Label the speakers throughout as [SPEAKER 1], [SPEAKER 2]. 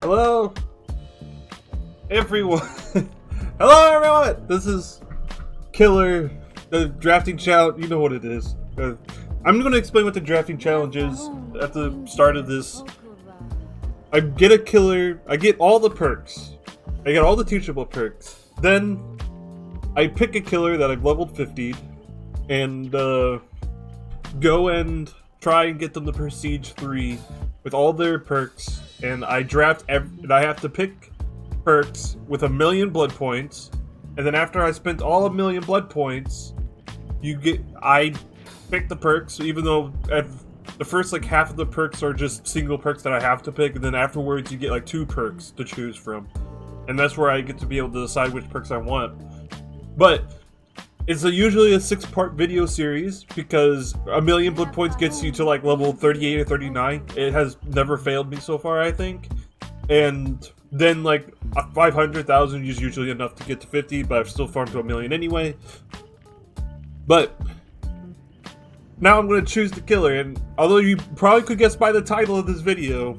[SPEAKER 1] Hello, everyone. Hello, everyone. This is Killer, the drafting challenge. You know what it is. I'm going to explain what the drafting challenge is at the start of this. I get a killer. I get all the perks. I get all the teachable perks. Then I pick a killer that I've leveled 50 and go and try and get them to Prestige 3 with all their perks. And I draft and I have to pick perks with 1,000,000 blood points. And then after I spent all 1,000,000 blood points, I pick the perks, even though at the first like half of the perks are just single perks that I have to pick, and then afterwards you get like 2 perks to choose from. And that's where I get to be able to decide which perks I want. But it's usually a 6-part video series because 1,000,000 blood points gets you to like level 38 or 39. It has never failed me so far, I think. And then like 500,000 is usually enough to get to 50, but I've still farmed to 1,000,000 anyway. But now I'm going to choose the killer, and although you probably could guess by the title of this video,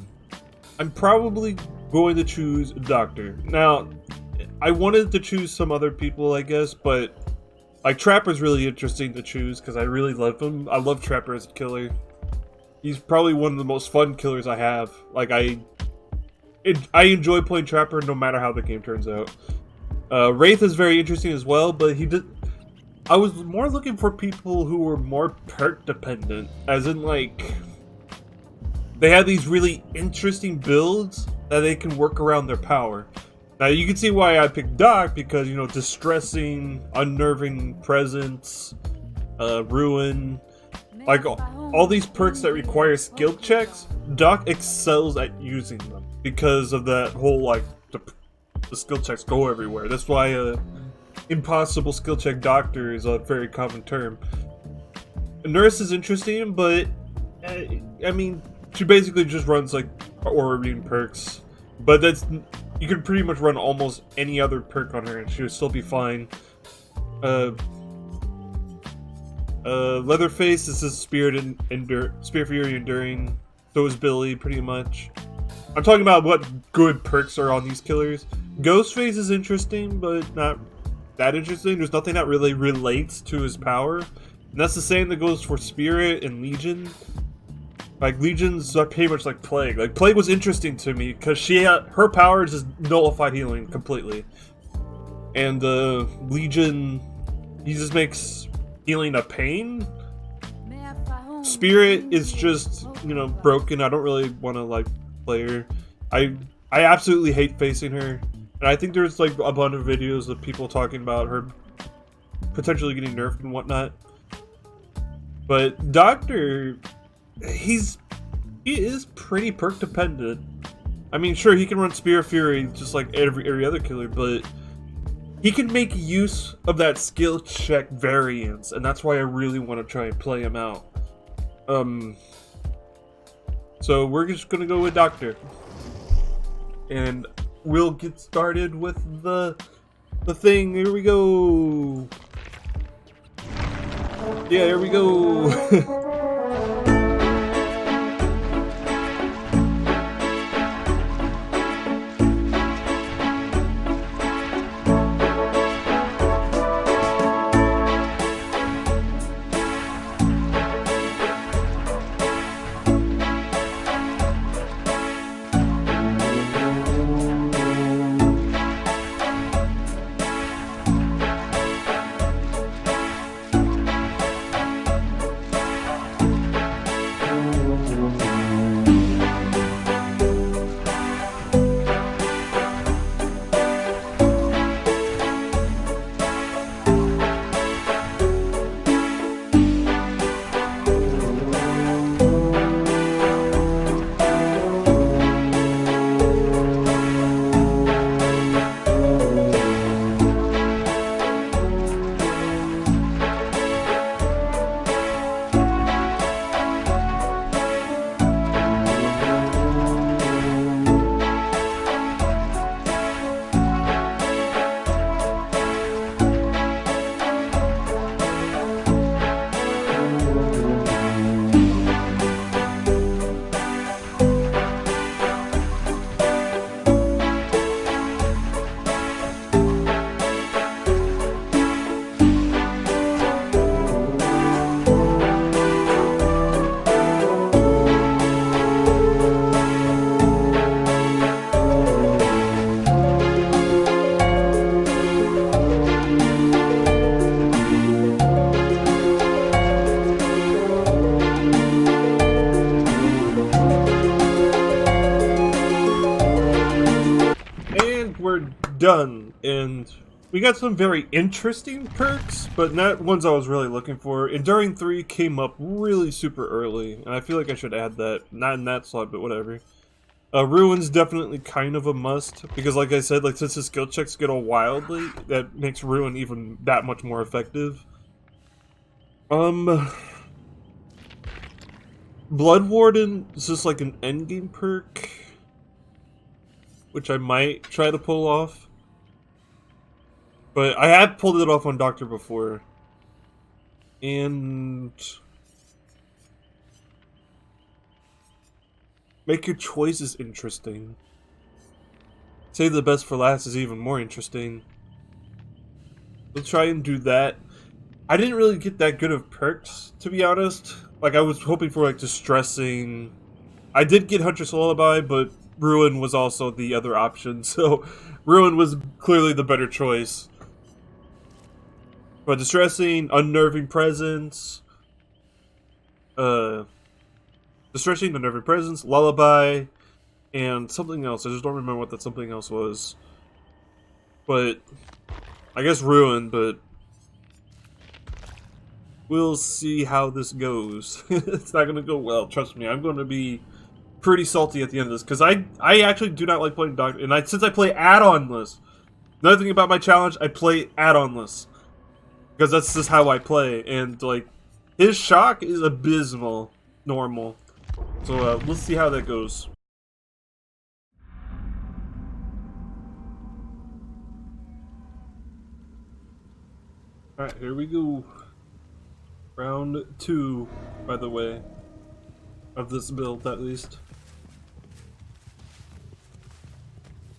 [SPEAKER 1] I'm probably going to choose Doctor. Now, I wanted to choose some other people, I guess, but like Trapper's really interesting to choose because I really love him. I love Trapper as a killer. He's probably one of the most fun killers I have. Like I enjoy playing Trapper no matter how the game turns out. Wraith is very interesting as well, but I was more looking for people who were more perk dependent, as in like they had these really interesting builds that they can work around their power. Now you can see why I picked Doc, because, you know, distressing, unnerving presence, ruin, like all these perks that require skill checks, Doc excels at using them because of that whole like the skill checks go everywhere. That's why impossible skill check Doctor is a very common term. Nurse is interesting, but I mean, she basically just runs like aura reading perks, but you could pretty much run almost any other perk on her and she would still be fine. Leatherface is his Spirit Fury Enduring. So is Billy, pretty much. I'm talking about what good perks are on these killers. Ghostface is interesting, but not that interesting. There's nothing that really relates to his power. And that's the same that goes for Spirit and Legion. Like, Legion's pretty much like Plague. Like, Plague was interesting to me because her power just nullified healing completely. And Legion, he just makes healing a pain. Spirit is just, you know, broken. I don't really want to like play her. I absolutely hate facing her. And I think there's like a bunch of videos of people talking about her potentially getting nerfed and whatnot. But Doctor, he is pretty perk dependent. I mean, sure, he can run Spear Fury just like every other killer, but he can make use of that skill check variance, and that's why I really want to try and play him out. So we're just gonna go with Doctor, and we'll get started with the thing. Here we go. Yeah, here we go. we're done, and we got some very interesting perks, but not ones I was really looking for. Enduring 3 came up really super early, and I feel like I should add that. Not in that slot, but whatever. Ruin's definitely kind of a must, because like I said, like since the skill checks get all wildly, that makes Ruin even that much more effective. Blood Warden is just like an endgame perk, which I might try to pull off. But I have pulled it off on Doctor before. And make your choices interesting. Save the best for last is even more interesting. We'll try and do that. I didn't really get that good of perks, to be honest. Like, I was hoping for, like, Distressing. I did get Huntress Lullaby, but Ruin was also the other option, so Ruin was clearly the better choice. But Distressing, Unnerving Presence, Distressing, Unnerving Presence, Lullaby, and something else. I just don't remember what that something else was. But, I guess Ruin, but we'll see how this goes. It's not going to go well, trust me. I'm going to be pretty salty at the end of this, because I actually do not like playing Doctor, and since I play add-on-less, another thing about my challenge, I play add-on-less, because that's just how I play, and, like, his shock is abysmal, normal, so, let's see how that goes. Alright, here we go. Round 2, by the way, of this build, at least.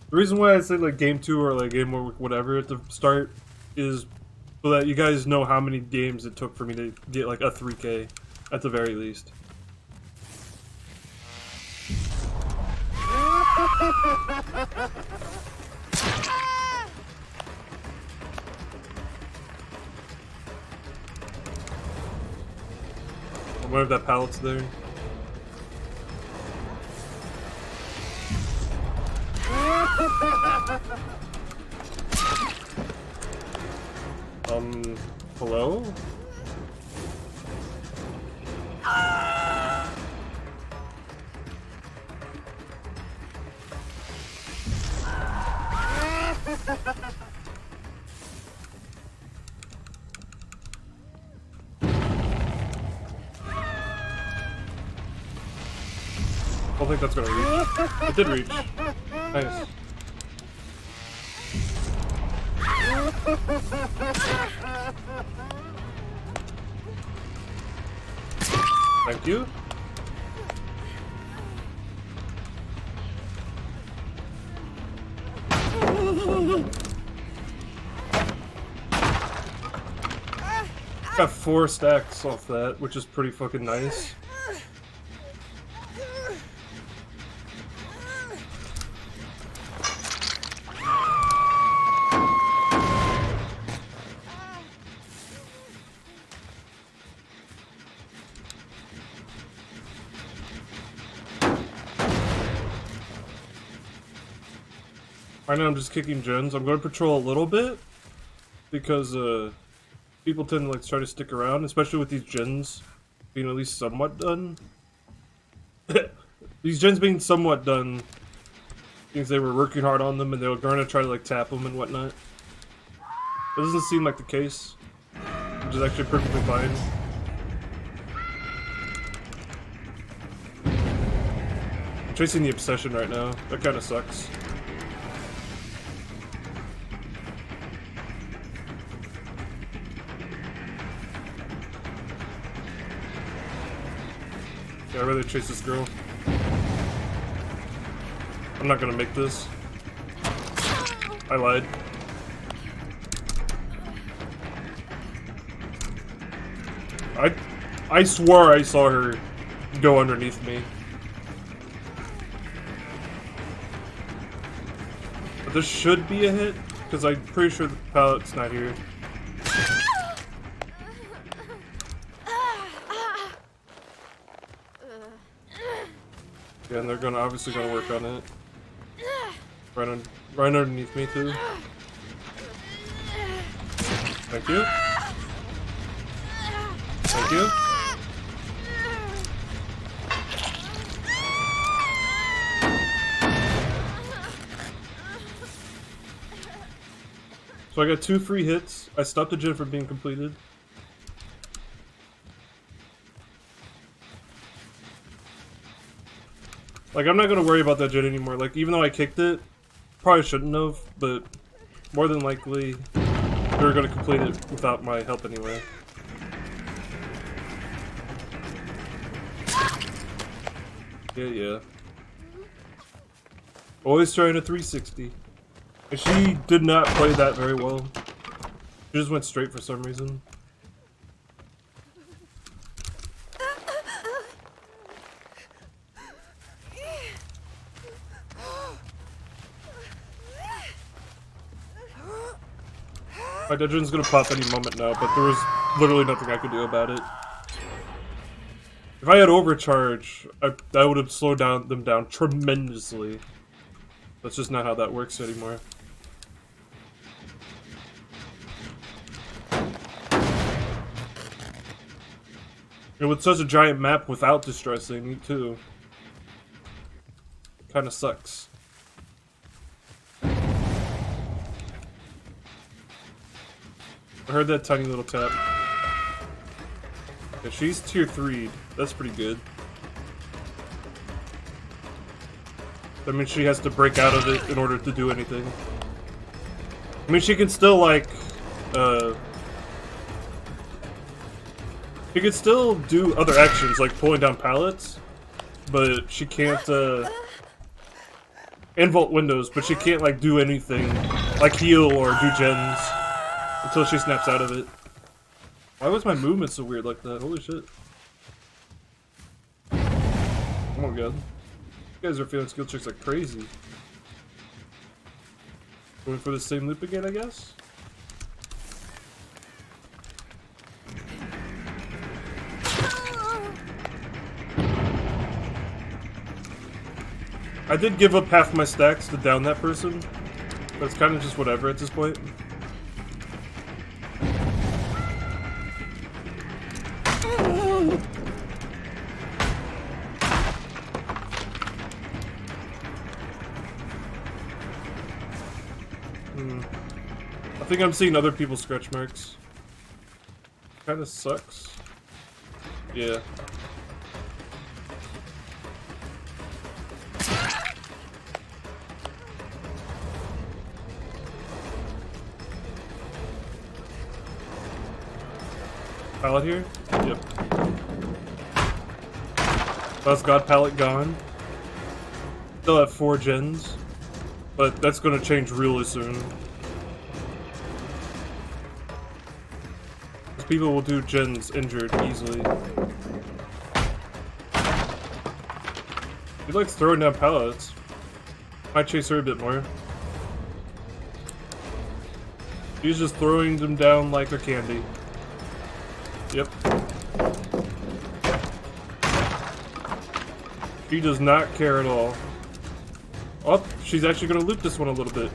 [SPEAKER 1] The reason why I say, like, game 2 or, like, game 1, whatever, at the start is so that you guys know how many games it took for me to get, like, a 3K, at the very least. I wonder if that pallet's there. Hello? I don't think that's gonna reach. It did reach. Nice. Thank you. Got 4 stacks off that, which is pretty fucking nice. Right now I'm just kicking gens. I'm going to patrol a little bit because people tend to like try to stick around, especially with these gens being at least somewhat done. These gens being somewhat done means they were working hard on them and they were going to try to like tap them and whatnot. That doesn't seem like the case, which is actually perfectly fine. I'm chasing the obsession right now. That kind of sucks. Yeah, I'd rather chase this girl. I'm not gonna make this. I lied. I swore I saw her go underneath me. But this should be a hit, because I'm pretty sure the pallet's not here. Yeah, and they're obviously gonna work on it. Right underneath me too. Thank you. Thank you. So I got 2 free hits. I stopped the gen from being completed. Like, I'm not gonna worry about that gen anymore. Like, even though I kicked it, probably shouldn't have, but more than likely, they were gonna complete it without my help anyway. Yeah. Always trying a 360. And she did not play that very well. She just went straight for some reason. My dungeon's gonna pop any moment now, but there was literally nothing I could do about it. If I had overcharge, that would have slowed them down tremendously. That's just not how that works anymore. And with such a giant map without distressing, too. Kinda sucks. I heard that tiny little tap. Yeah, she's tier 3. That's pretty good. That means she has to break out of it in order to do anything. I mean, she can still, like, she can still do other actions, like pulling down pallets, but she can't, and vault windows, but she can't, like, do anything, like heal or do gens, until she snaps out of it. Why was my movement so weird like that? Holy shit. Oh my god. You guys are feeling skill checks like crazy. Going for the same loop again, I guess? I did give up half my stacks to down that person, but it's kind of just whatever at this point. I think I'm seeing other people's scratch marks. Kinda sucks. Yeah. Pallet here? Yep. Last God pallet gone. Still have 4 gens, but that's gonna change really soon. People will do gens injured easily. He likes throwing down pallets. Might chase her a bit more. He's just throwing them down like they're candy. Yep. She does not care at all. Oh, she's actually gonna loop this one a little bit.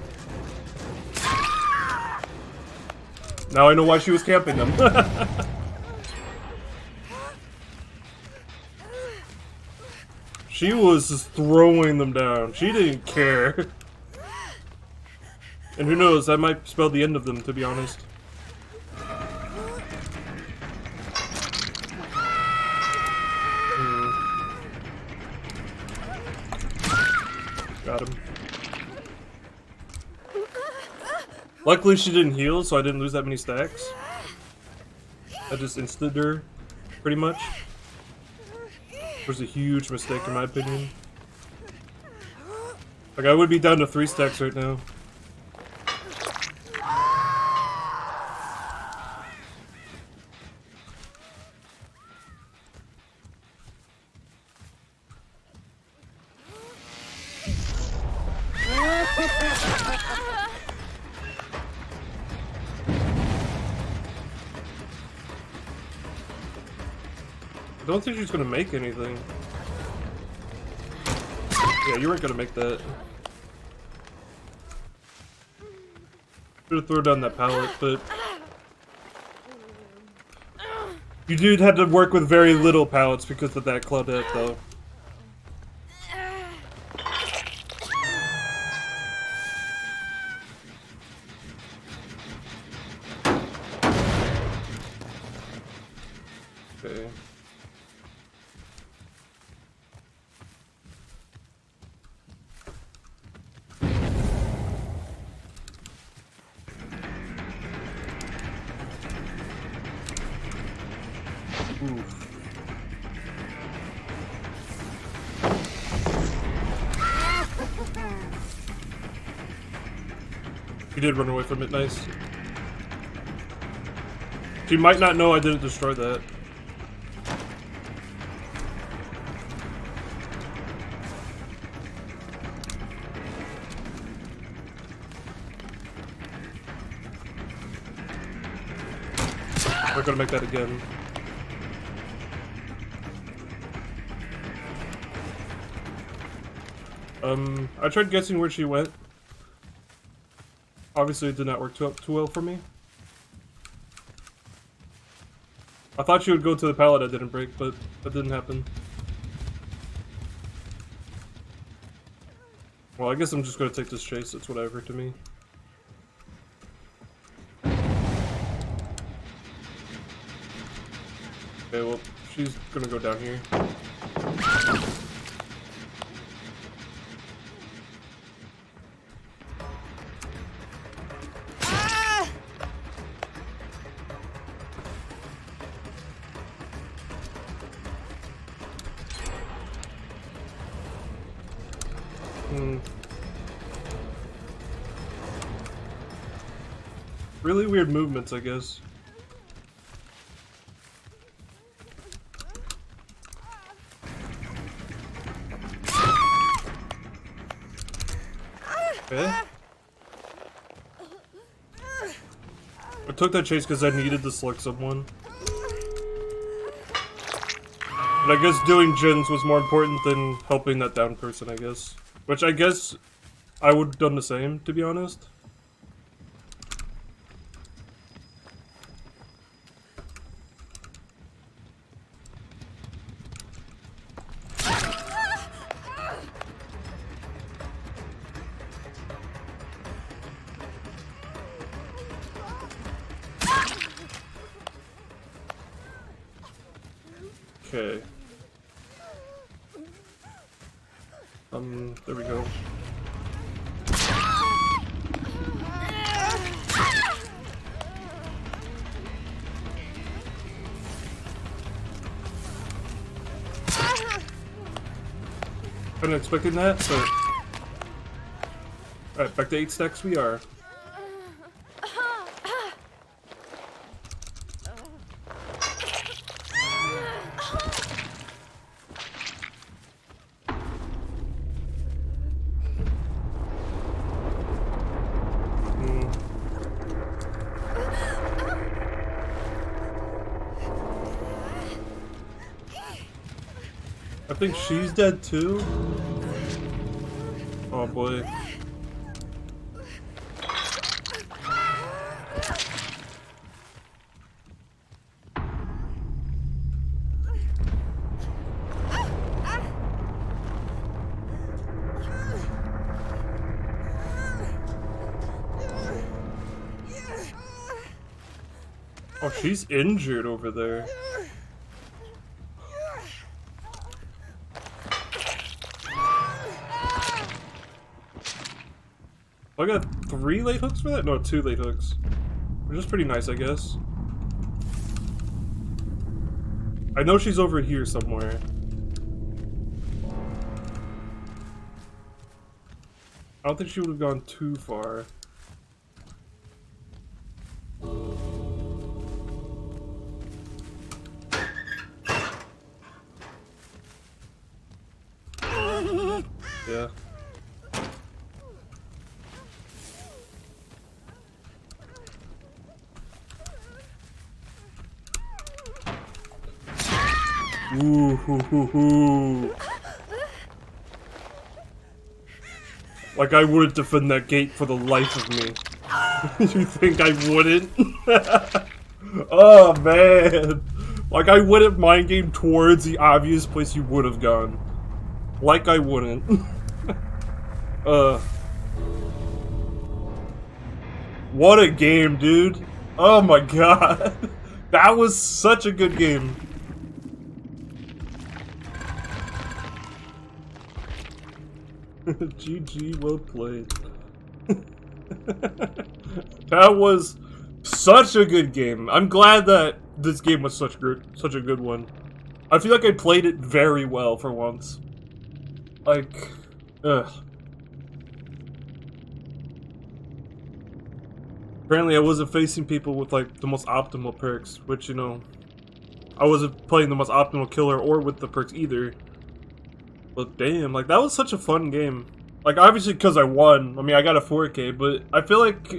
[SPEAKER 1] Now I know why she was camping them. She was just throwing them down. She didn't care. And who knows, that might spell the end of them, to be honest. Got him. Luckily she didn't heal, so I didn't lose that many stacks. I just insted her, pretty much. It was a huge mistake in my opinion. Like, I would be down to 3 stacks right now. I don't think she's gonna make anything. Yeah, you weren't gonna make that. Should have thrown down that pallet, but you did have to work with very little pallets because of that Claudette, though. Okay. Oof. She did run away from it, nice. She might not know I didn't destroy that. We're gonna make that again. I tried guessing where she went. Obviously it did not work too well for me. I thought she would go to the pallet I didn't break, but that didn't happen. Well, I guess I'm just gonna take this chase, it's whatever to me. Okay, well, she's gonna go down here. Really weird movements, I guess. Okay. I took that chase because I needed to select someone. But I guess doing gens was more important than helping that down person, I guess. Which I guess I would have done the same, to be honest. Okay. There we go. Wasn't expecting that, but... Alright, back to 8 stacks we are. I think she's dead too. Oh boy. Oh, she's injured over there. I got 3 late hooks for that? No, 2 late hooks. Which is pretty nice, I guess. I know she's over here somewhere. I don't think she would have gone too far. Yeah. Ooh, hoo, hoo, hoo. Like I wouldn't defend that gate for the life of me. You think I wouldn't? Oh man. Like I wouldn't mind game towards the obvious place you would have gone. Like I wouldn't. What a game, dude. Oh my god. That was such a good game. GG, well played. That was such a good game. I'm glad that this game was such a good one. I feel like I played it very well for once. Like, ugh. Apparently I wasn't facing people with like the most optimal perks, which, you know, I wasn't playing the most optimal killer or with the perks either. But damn, like that was such a fun game. Like obviously because I won, I mean I got a 4K, but I feel like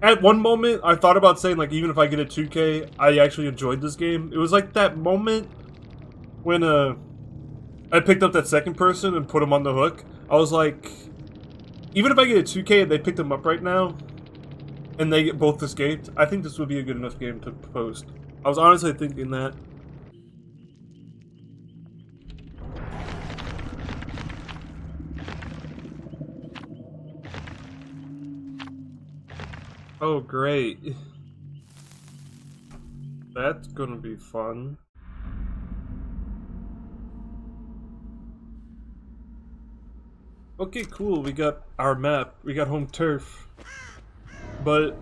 [SPEAKER 1] at one moment I thought about saying like even if I get a 2K, I actually enjoyed this game. It was like that moment when I picked up that second person and put him on the hook. I was like, even if I get a 2K and they picked him up right now, and they get both escaped, I think this would be a good enough game to post. I was honestly thinking that. Oh, great. That's gonna be fun. Okay, cool. We got our map. We got home turf. But,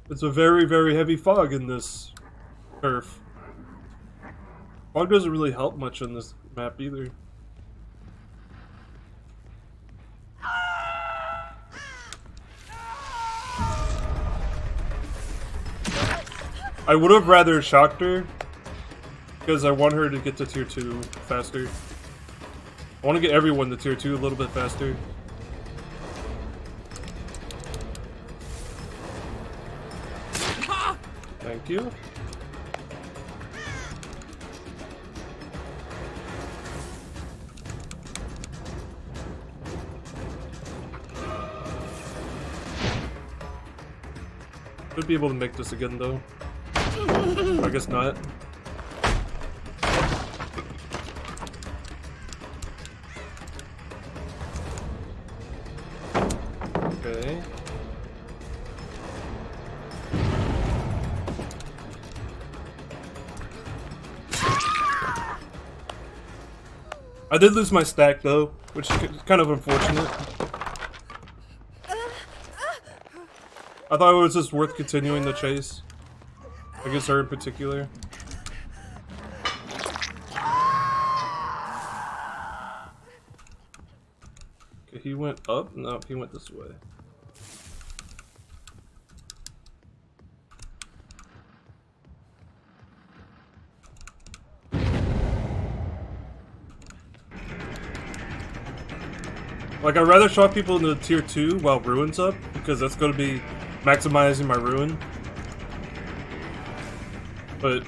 [SPEAKER 1] it's a very, very heavy fog in this turf. Fog doesn't really help much on this map either. I would have rather shocked her, because I want her to get to tier 2 faster. I want to get everyone to tier 2 a little bit faster. Thank you. Should be able to make this again though. I guess not. Okay. I did lose my stack though, which is kind of unfortunate. I thought it was just worth continuing the chase. Against her in particular. Okay, he went up? No, he went this way. Like, I'd rather shock people into tier 2 while Ruin's up, because that's going to be maximizing my Ruin. But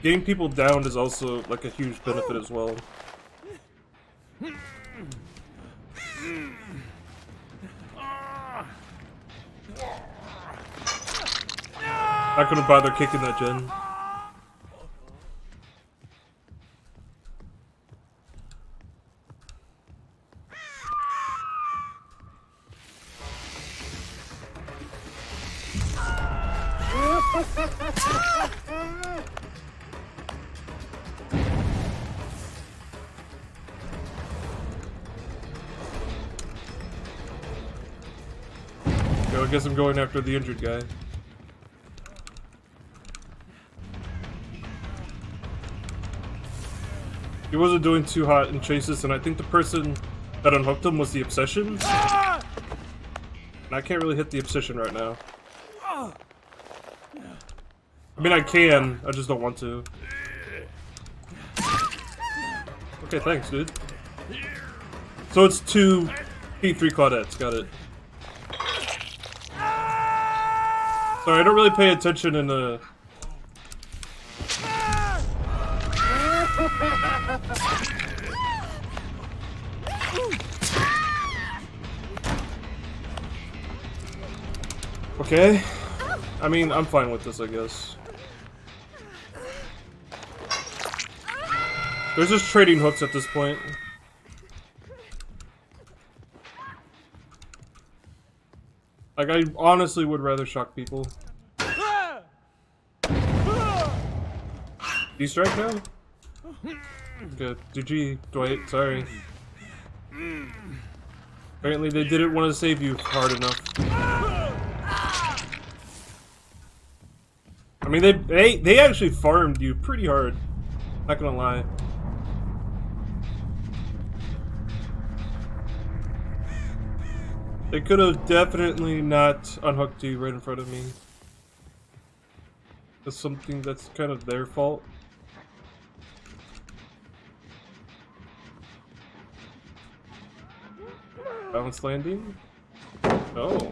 [SPEAKER 1] getting people down is also like a huge benefit as well. Not gonna bother kicking that gen. So I guess I'm going after the injured guy. He wasn't doing too hot in chases, and I think the person that unhooked him was the Obsession. And I can't really hit the Obsession right now. I mean, I can, I just don't want to. Okay, thanks, dude. So it's 2 P3 Claudettes, got it. Sorry, I don't really pay attention in the... Okay. I mean, I'm fine with this, I guess. There's just trading hooks at this point. Like, I honestly would rather shock people. Do you strike now? Good. GG, Dwight. Sorry. Apparently they didn't want to save you hard enough. I mean, they actually farmed you pretty hard. Not gonna lie. They could have definitely not unhooked you right in front of me. That's something that's kind of their fault. Balance landing? Oh.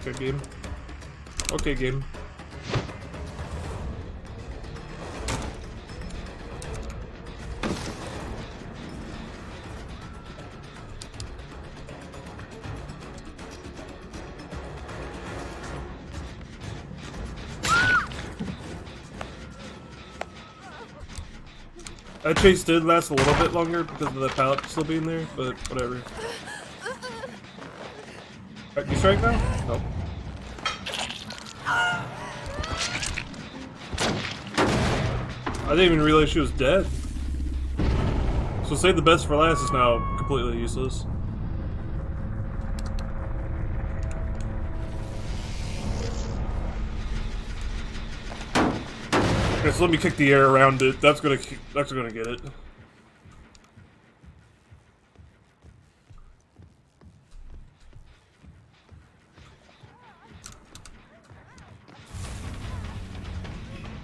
[SPEAKER 1] Okay, game. Okay, game. That chase did last a little bit longer because of the pallet still being there, but whatever. You strike now? Nope. I didn't even realize she was dead. So save the best for last is now completely useless. Okay, so let me kick the air around it. That's gonna get it.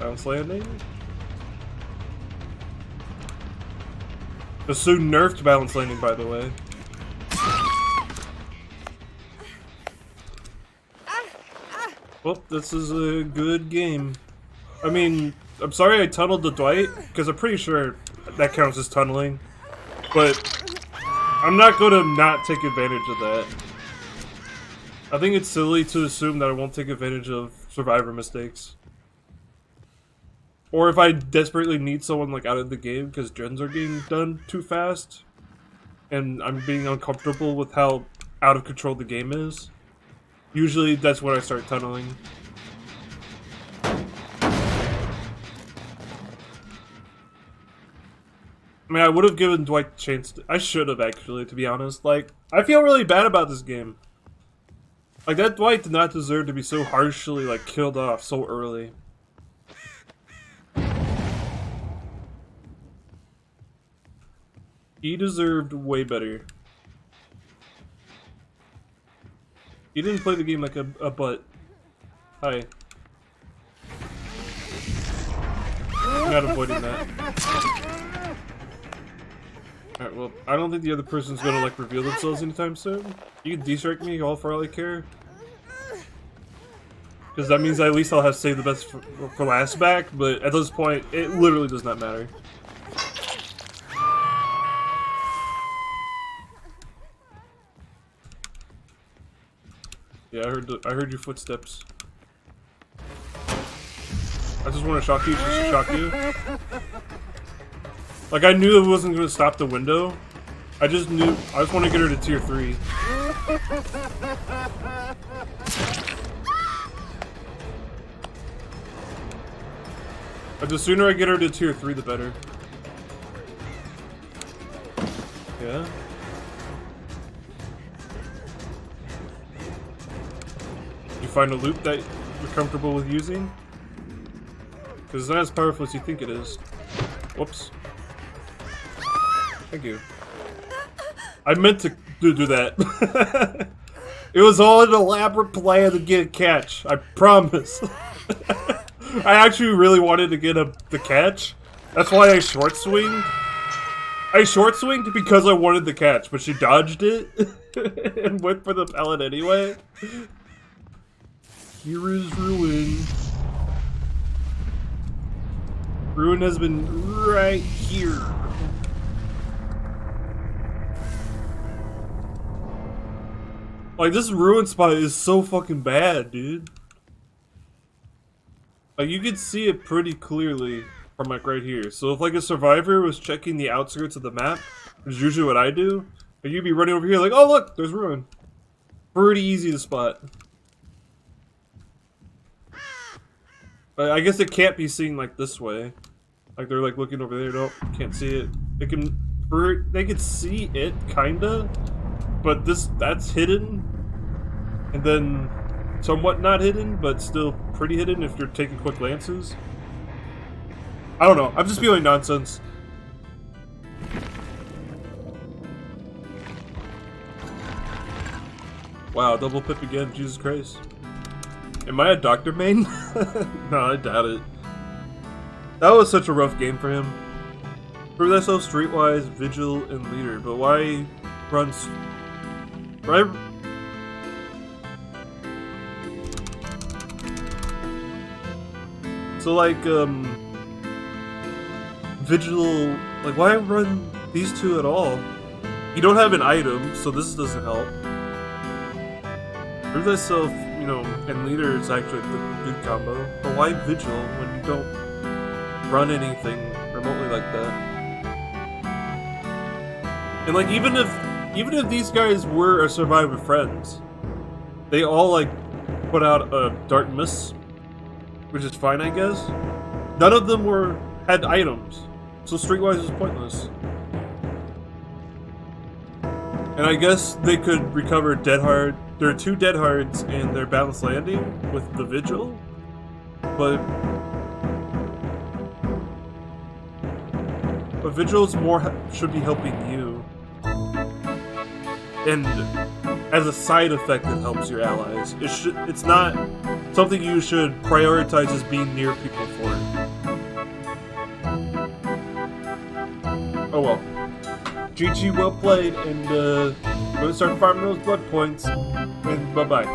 [SPEAKER 1] Bounce landing. The soon nerfed balance landing, by the way. Well, this is a good game. I mean, I'm sorry I tunneled the Dwight, because I'm pretty sure that counts as tunneling. But I'm not going to not take advantage of that. I think it's silly to assume that I won't take advantage of survivor mistakes. Or if I desperately need someone like out of the game because gens are getting done too fast, and I'm being uncomfortable with how out of control the game is, usually that's when I start tunneling. I mean, I would have given Dwight a chance I should have actually, to be honest. Like, I feel really bad about this game. Like, that Dwight did not deserve to be so harshly, like, killed off so early. He deserved way better. He didn't play the game like a butt. Hi. I'm not avoiding that. Alright, well, I don't think the other person's gonna, like, reveal themselves anytime soon. You can de-strike me for all I care. Because that means at least I'll have saved the best for last back, but at this point, it literally does not matter. Yeah, I heard your footsteps. I just want to shock you just to shock you. Like, I knew it wasn't going to stop the window. I just want to get her to tier 3. But the sooner I get her to tier 3, the better. Yeah? You find a loop that you're comfortable with using? Because it's not as powerful as you think it is. Whoops. Thank you. I meant to do that. It was all an elaborate plan to get a catch. I promise. I actually really wanted to get the catch. That's why I short swinged. I short swinged because I wanted the catch, but she dodged it and went for the pallet anyway. Here is Ruin. Ruin has been right here. Like, this ruin spot is so fucking bad, dude. Like, you can see it pretty clearly from, like, right here. So if, like, a survivor was checking the outskirts of the map, which is usually what I do, and you'd be running over here like, oh, look, there's ruin. Pretty easy to spot. But I guess it can't be seen, like, this way. Like, they're, like, looking over there. Nope, can't see it. They can see it, kinda. But that's hidden. And then somewhat not hidden, but still pretty hidden if you're taking quick glances. I don't know. I'm just feeling nonsense. Wow, double pip again. Jesus Christ. Am I a doctor main? No, I doubt it. That was such a rough game for him. Prove thyself streetwise, vigil, and leader. But why run... Right? So, like, Vigil, like, why run these two at all? You don't have an item, so this doesn't help. Prove thyself, you know, and leader is actually a good combo. But why Vigil when you don't run anything remotely like that? And, like, even if these guys were a survivor friends, they all, like, put out a Dark Mist, which is fine, I guess. None of them had items, so Streetwise is pointless. And I guess they could recover Dead Hard. There are 2 Dead Hards in their Balanced Landing with the Vigil, but Vigil's should be helping you. And as a side effect, it helps your allies. It's not something you should prioritize as being near people for. Oh well. GG, well played, and I'm gonna start farming those blood points, and bye-bye.